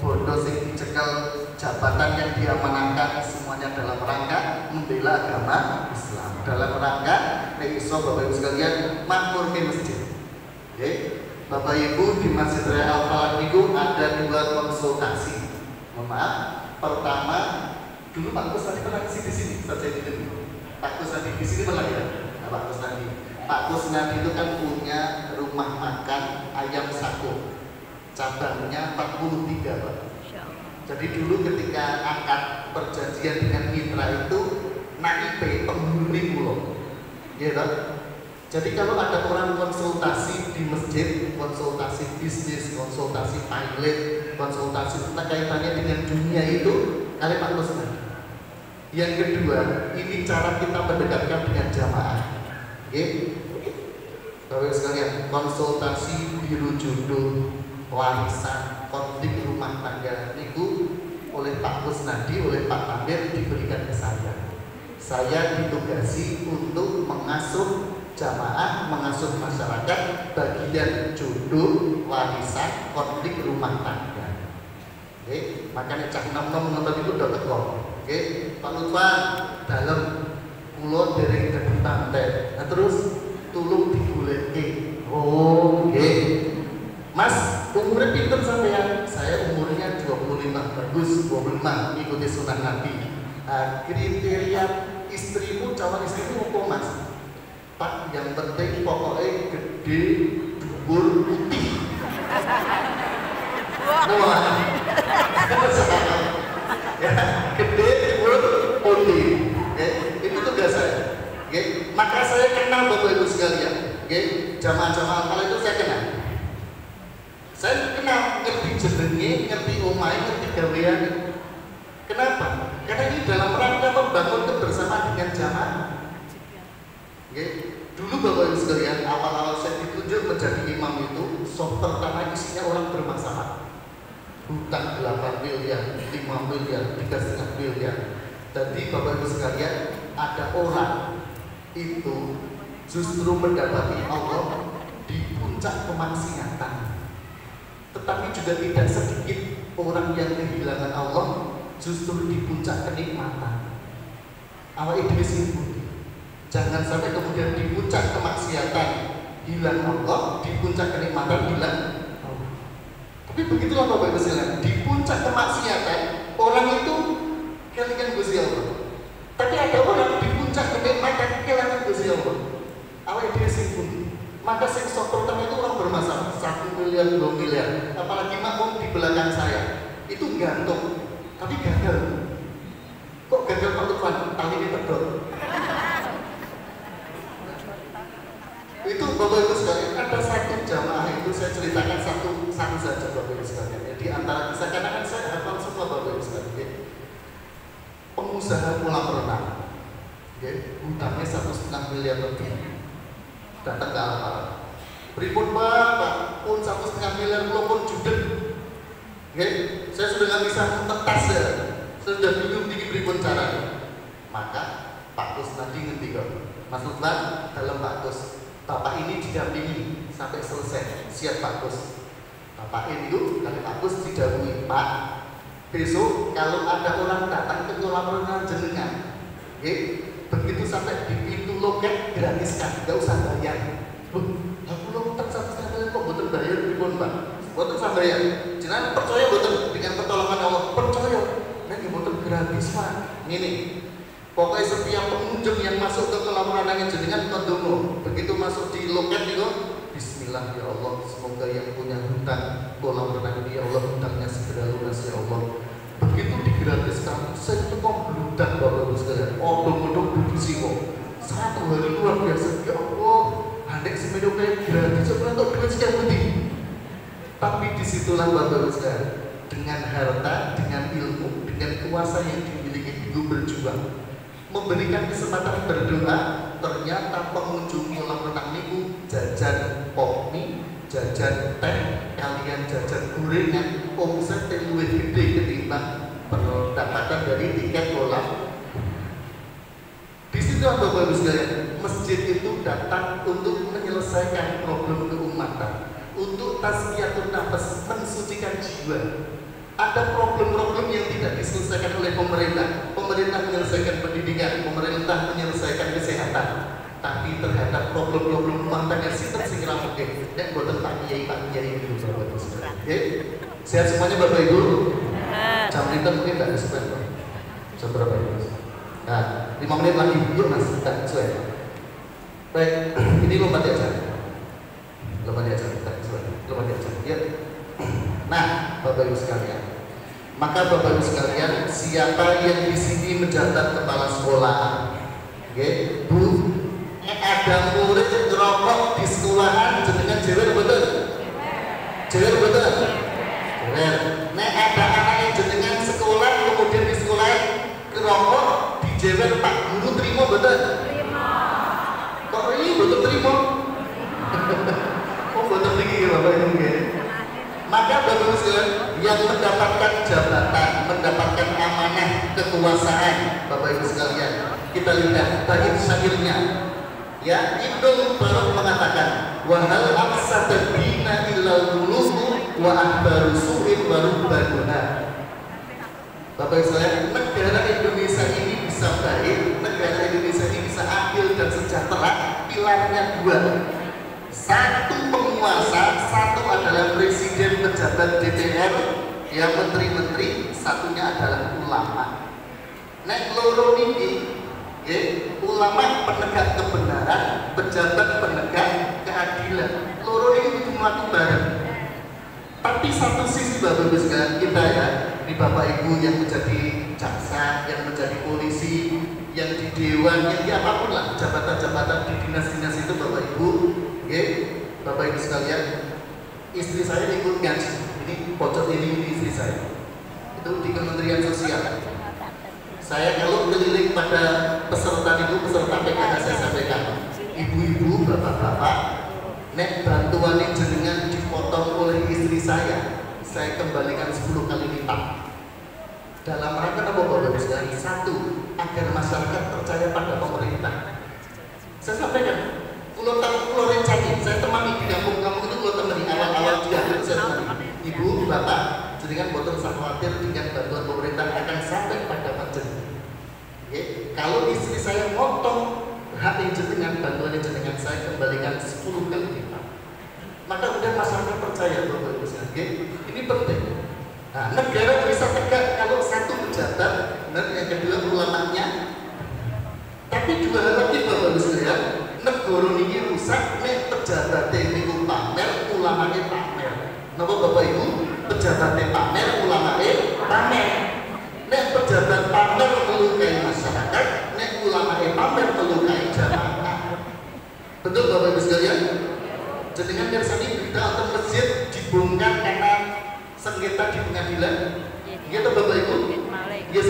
bodoh sing dicekal, jabatan yang diamanahkan semuanya dalam rangka membela agama Islam, dalam rangka iso Bapak Ibu sekalian makmur di masjid. Oke? Bapak Ibu di Masjid Raya Al-Falak itu ada 2 konsultasi. Mohon maaf, pertama dulu Pak Kusnadi pernah di sini, saja di sini. Pak Kusnadi di sini pernah ya? Nah, Pak Kusnadi. Pak Kusnadi itu kan punya rumah makan ayam sako, cabangnya 43 Pak. Jadi dulu ketika akad perjanjian dengan mitra itu naipe penghuni pulau, ya kan? Jadi kalau ada orang konsultasi di masjid, konsultasi bisnis, konsultasi pilot, konsultasi tentang kaitannya dengan dunia itu, kalian Pak Kusnadi. Yang kedua, ini cara kita mendekatkan dengan jamaah. Oke? Bapak sekalian, konsultasi biru jodoh, warisan, konflik rumah tangga itu oleh Pak Kusnadi, oleh Pak Tamir diberikan ke saya. Saya ditugasi untuk mengasuh jamaah, mengasuh masyarakat bagian jodoh, warisan, konflik rumah tangga. Oke, makanya cak nom-nom nonton itu udah teko. Oke, Pak Lutfan dalam pulau dari dadi pantai. Nah terus tulung digoleki. Oh, oke. Mas, umurnya pinter sampean? Saya umurnya 25, bagus 25, ikuti sunnah Nabi. Kriteria istrimu, calon istrimu apa Mas? Pak, yang penting pokoknya gede, dhuwur, putih. Wah, ya, gede, dhuwur, putih. Itu tugas saya. Maka saya kenal Bapak Ibu sekalian. Jamaah-jamaah Al-Falak itu saya kenal. Saya kenal, ngerti jenenge, ngerti omahe, ngerti gawean. Kenapa? Karena ini dalam rangka membangun kebersamaan dengan jamaah. Dulu Bapak Ibu sekalian, awal-awal saya ditunjuk menjadi imam itu, soft pertama isinya orang bermasalah. Hutang 8 miliar, 5 miliar, 3,5 miliar. Jadi Bapak Ibu sekalian, ada orang itu justru mendapati Allah di puncak kemaksiatan. Tetapi juga tidak sedikit orang yang kehilangan Allah justru di puncak kenikmatan. Awal Idris itu jangan sampai kemudian di puncak kemaksiatan hilang Allah, di puncak kenikmatan hilang Allah. Tapi begitulah Bapak Ibu sekalian, di puncak kemaksiatan orang itu kehilangan Gusti Allah. Tapi ada orang di puncak kenikmatan kehilangan Gusti Allah. Awal Idris itu. Maka sektor pertama itu orang bermasalah 1 miliar, 2 miliar. Apalagi makmum di belakang saya itu gantung, tapi gagal. Kok gagal Pak Lutfan? Tali ini pedot. Itu Bapak Ibu sekalian, ada satu jamaah itu saya ceritakan satu saja Bapak Ibu sekalian. Di antara kisah, karena kan saya hafal semua Bapak Ibu sekalian. Pengusaha kolam renang, hutangnya 1,5 miliar lebih. Datang ke Al-Falak. Pripun Pak, pun 1,5 miliar pun judek. Saya sudah nggak bisa mentetas ya. Saya sudah bingung tinggi pripun caranya. Maka Pak Kus nanti ngendikan, Mas Lutfan dalam Pak Kus, Bapak ini didampingi sampai selesai. Siap Pak Kus. Bapak ini itu dari Pak Kus didahului, Pak, besok kalau ada orang datang ke kolam renang jenengan, begitu sampai di pintu loket gratiskan, nggak usah bayar. Aku lo tak sampai kok boten bayar pripun Pak? Boten sampai bayar. Jenengan percaya boten dengan pertolongan Allah? Percaya. Nek boten gratis Pak. Ini pokoknya setiap pengunjung yang masuk ke kolam renang jenengan kondongo. Begitu masuk di loket itu, Bismillah ya Allah, semoga yang punya hutang kolam renang ini ya Allah hutangnya segera lunas ya Allah. Begitu digratiskan, saya itu kok beludak Bapak Ibu sekalian. Odong-odong duduk sih kok. 1 hari luar biasa ya Allah. Handek semedo kayak gratis sebenarnya duit sekian putih. Tapi disitulah Bapak Ibu sekalian, dengan harta, dengan ilmu, dengan kuasa yang dimiliki Ibu berjuang, memberikan kesempatan berdoa. Ternyata pengunjung kolam renang niku jajan pop mie, jajan teh, kalian jajan gorengan, omset luwih gede ketimbang pendapatan dari tiket kolam. Di situ Bapak Ibu sekalian, masjid itu datang untuk menyelesaikan problem keumatan, untuk tazkiyatun nafas, mensucikan jiwa. Ada problem-problem yang tidak diselesaikan oleh pemerintah. Pemerintah menyelesaikan pendidikan, pemerintah menyelesaikan kesehatan. Tapi terhadap problem-problem rumah tangga sinten sing ra mungkin. Nek mboten Pak Kiai itu Bapak Ibu sekalian. Oke? Sehat semuanya Bapak Ibu? Jam itu mungkin tidak sesuai Pak. Jam berapa Mas? Nah, 5 menit lagi. Yuk Mas, tidak sesuai. Baik, ini lompat aja. Lompat aja, tidak sesuai. Lompat aja. Yuk. Nah, Bapak Ibu sekalian, maka Bapak Ibu sekalian, siapa yang di sini menjabat kepala sekolah? Oke, Bu, ada murid ngerokok di sekolahan jenengan jewer betul? Jewer betul? Jewer. Nek ada anak yang jenengan sekolah kemudian di sekolah ngerokok di jewer Pak Guru terima betul? Terima. Kok ini betul terima? Oh betul tinggi Bapak Ibu ya. Maka Bapak Ibu sekalian yang mendapatkan jabatan, mendapatkan amanah kekuasaan, Bapak Ibu sekalian, kita lihat bait syairnya. Ya, Ibnu Barak mengatakan, "Wahal aqsada dina illal muluku wa ahbaru su'in wa rubbanuha." Bapak Ibu sekalian, negara Indonesia ini bisa baik, negara Indonesia ini bisa adil dan sejahtera, pilarnya dua. Satu penguasa, satu adalah presiden, pejabat DPR, yang menteri-menteri, satunya adalah ulama. Nek loro niki, ulama penegak kebenaran, pejabat penegak keadilan. Loro niki kudu mlaku bareng. Tapi satu sisi Bapak Ibu sekalian, kita ya, ini Bapak Ibu yang menjadi jaksa, yang menjadi polisi, yang di dewan, yang di apapun lah, jabatan-jabatan di dinas-dinas itu Bapak Ibu. Oke, Bapak Ibu sekalian, istri saya ikut ngaji. Ini pojok ini istri saya. Itu di Kementerian Sosial. Saya kalau keliling pada peserta itu, peserta PKK saya sampaikan, ibu-ibu, bapak-bapak, nek bantuan jenengan dipotong oleh istri saya kembalikan 10 kali lipat. Dalam rangka apa Bapak Ibu sekalian? Satu, agar masyarakat percaya pada pemerintah. Saya sampaikan. Pulau rencana, saya temani di kampung-kampung itu pulau temani awal-awal dia itu saya temani. Ibu, bapak, jadikan boten usah khawatir dengan bantuan pemerintah akan sampai pada panjenengan. Kalau istri saya motong hak jenengan, bantuan jenengan saya kembalikan 10 kali lipat. Maka kemudian masyarakat percaya Bapak Ibu sekalian. Ini penting. Nah, negara bisa tegak kalau satu pejabat dan yang kedua ulamanya. Tapi dua hal lagi Bapak Ibu sekalian. Negara ini rusak, nek pejabat niku pamer, ulamane pamer. Napa Bapak Ibu? Pejabat pamer, ulamane pamer. Nek pejabat pamer melukai masyarakat, nek ulamane pamer melukai jamaah. Betul Bapak Ibu sekalian? Jenengan mirsani berita atau masjid dibongkar karena sengketa di pengadilan. Gitu Bapak Ibu? Yes,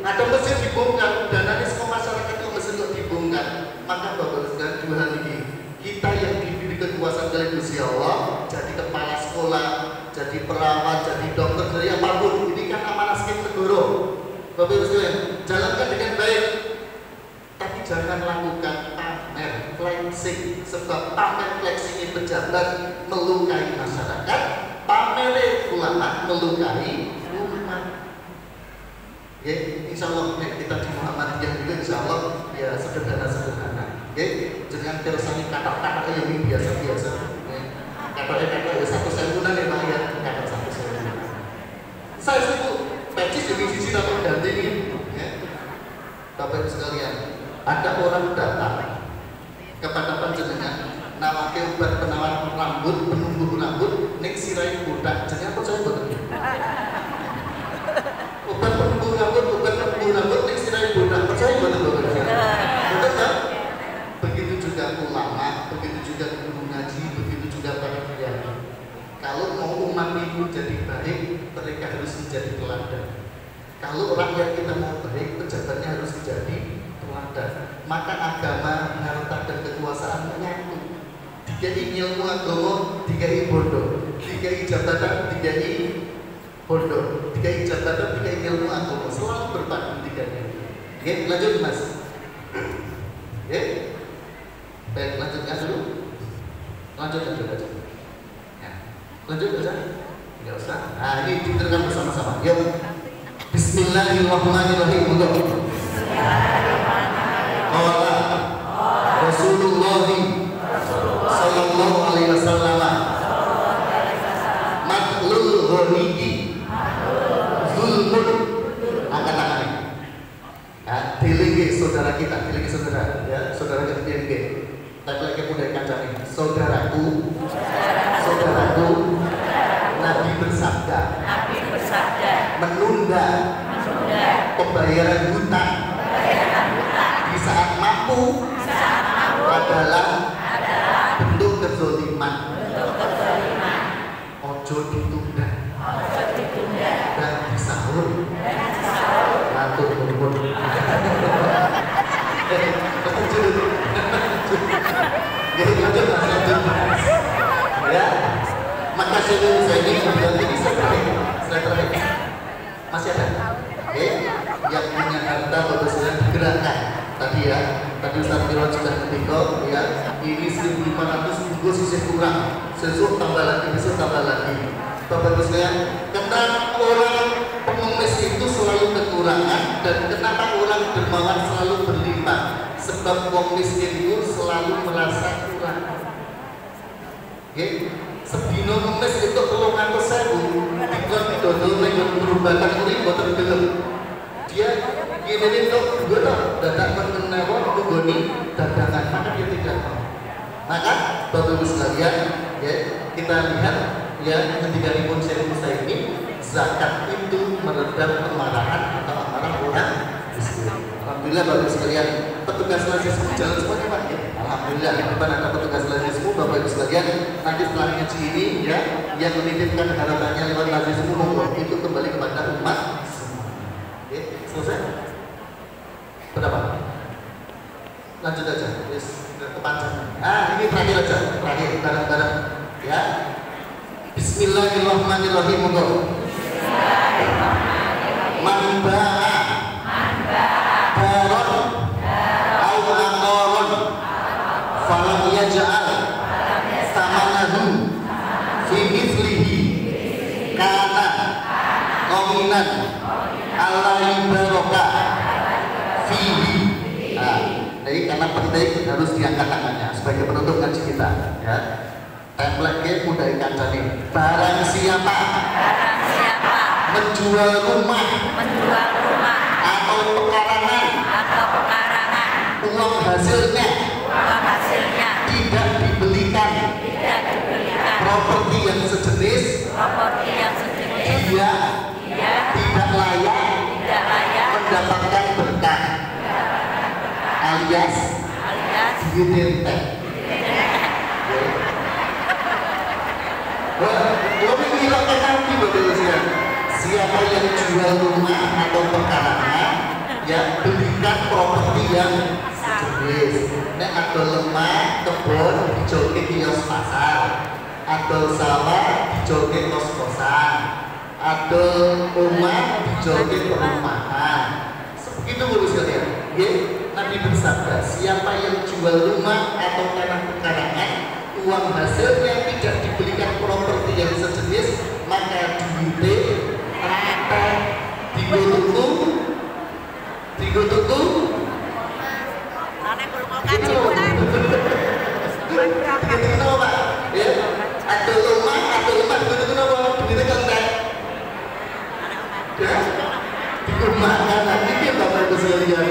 ada masjid dibongkar, dananya semua masyarakat itu masjid dibongkar. Maka Bapak Ibu sekalian, dua hal ini, kita yang diberi kekuasaan oleh Gusti Allah, jadi kepala sekolah, jadi perawat, jadi dokter, jadi apapun, ini kan amanah skin negara. Bapak Ibu sekalian, jalankan dengan baik, tapi jangan lakukan pamer, flexing, sebab pamer flexing pejabat melukai masyarakat, pamer ulama melukai umat. Ya, insya Allah kita di Muhammadiyah juga insya Allah ya sederhana. Ya, jangan tersani kata-kata yang biasa-biasa. Kata-kata satu sentuhan ya Pak ya, kata satu sentuhan. Saya sebut pecis demi sisi atau ganti ya. Bapak Ibu sekalian, ada orang datang kepada panjenengan nawake obat penawar rambut, penumbuh rambut, ning sirai bodak. Jenengan percaya betul? Obat penumbuh rambut, ning sirai bodak. Percaya betul Bapak Ibu? Betul kan? Begitu juga ulama, begitu juga guru ngaji, begitu juga para suamimu jadi baik, mereka harus menjadi teladan. Kalau rakyat kita mau baik, pejabatnya harus menjadi teladan. Maka agama, harta dan kekuasaan menyatu. Dikai ilmu agama, dikai bodoh, dikai jabatan, dikai bodoh, dikai jabatan, dikai ilmu agama, selalu berpadu tiganya. Oke, lanjut Mas. Oke, baik, lanjutkan dulu. Lanjut. Ya. Lanjut aja. Enggak usah. Nah, ini diteruskan bersama-sama. Yuk. Bismillahirrahmanirrahim. Qala Rasulullah sallallahu alaihi wasallam matlul ghaniyyi zulmun. Angkat tangan. Ya, dilingi saudara kita, dilingi saudara, ya, saudara kita dilingi. Tapi lagi mudah kancane. Saudaraku, Nabi bersabda, menunda pembayaran hutang di saat mampu adalah bentuk kezaliman. Ojo ditunda dan disahur. Matur nuwun. Lanjut. Ya, maka saya ini terakhir. Masih ada? Oke, yang punya harta bagusnya digerakkan. Tadi Ustaz Firman sudah ketika ya, ini 1.500 bungkus sisih kurang. Besok tambah lagi. Bapak Ibu sekalian, kenapa orang pengemis itu selalu kekurangan dan kenapa orang dermawan selalu berlimpah? Sebab wong miskin itu selalu merasa kurang. Oke, sedino ngemis itu 300.000 dikon dodol ning perubahan kuwi boten gelem. Dia ngene tok gue tok dadak menawa nggoni dagangan maka dia tidak mau. Maka Bapak Ibu sekalian, ya, kita lihat ya ketika pun Syekh Musa ini zakat itu meredam kemarahan atau amarah orang miskin. Alhamdulillah Bapak Ibu sekalian, petugas lazismu jalan semuanya Pak ya. Alhamdulillah di depan ada petugas lazismu Bapak Ibu sekalian. Nanti setelah ngaji ini ya, yang menitipkan harapannya lewat lazismu monggo itu kembali kepada umat semua. Oke, selesai? Berapa? Lanjut aja, yes, kepanjangan. Ini terakhir aja, terakhir bareng-bareng ya. Bismillahirrahmanirrahim. Man ba'a daron au aqaron falam yaj'al samanahu fi mithlihi kana qaminan alai baraka fihi. Jadi karena penting harus diangkat tangannya sebagai penutup ngaji kita ya. Template mudah kancane. Barang siapa menjual rumah atau pekarangan uang hasilnya tidak dibelikan properti yang sejenis, dia tidak layak mendapatkan berkah alias diidentitas. Siapa yang jual rumah atau pekarangan ya belikan properti yang sejenis. Nek ada lemah kebun dijoki kios pasar, ada sawah dijoki kos-kosan, ada rumah dijoki perumahan. Begitu Bapak sekalian. Ya, Nabi bersabda, siapa yang jual rumah atau tanah pekarangan uang hasilnya tidak dibelikan properti yang sejenis, maka duitnya rata digotuku kenapa ya ada lemah digotuku apa duitnya kan ya digunakan ini Bapak Ibu sekalian.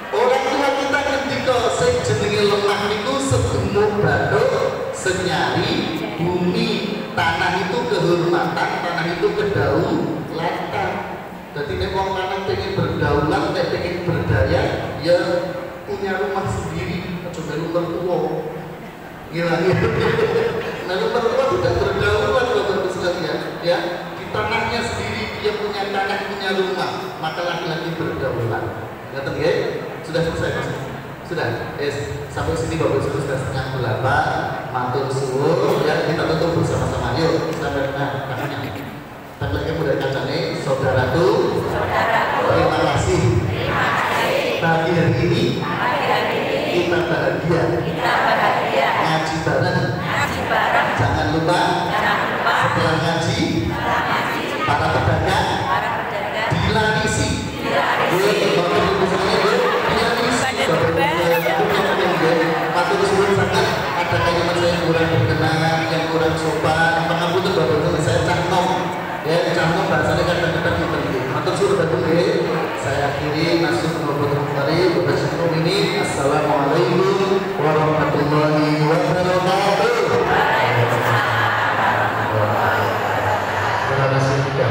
Orang tua kita ketika sing jenenge lemah itu segemuk bathuk senyari bumi tanah itu kehormatan, tanah itu kedaulatan. Jadi nek wong lanang pengen berdaulat, nek pengen berdaya, ya punya rumah sendiri, aja melu tua. Gila. Lalu mertua tidak berdaulat Bapak sekalian, ya. Di tanahnya sendiri dia punya tanah, punya rumah, maka laki-laki berdaulat. Ngerti ya? Sudah selesai Mas? Sudah. Sampai sini Bapak Ibu sudah 7:30. Matur suwun ya, kita tutup bersama-sama. Yuk, sampai tangannya. Tangannya mudah kancane, saudaraku. Terima kasih. Pagi hari ini kita bahagia. Ngaji bareng. Jangan lupa setelah ngaji para pedagang dilanisi. Matur suwun sangat ada kalimat saya kurang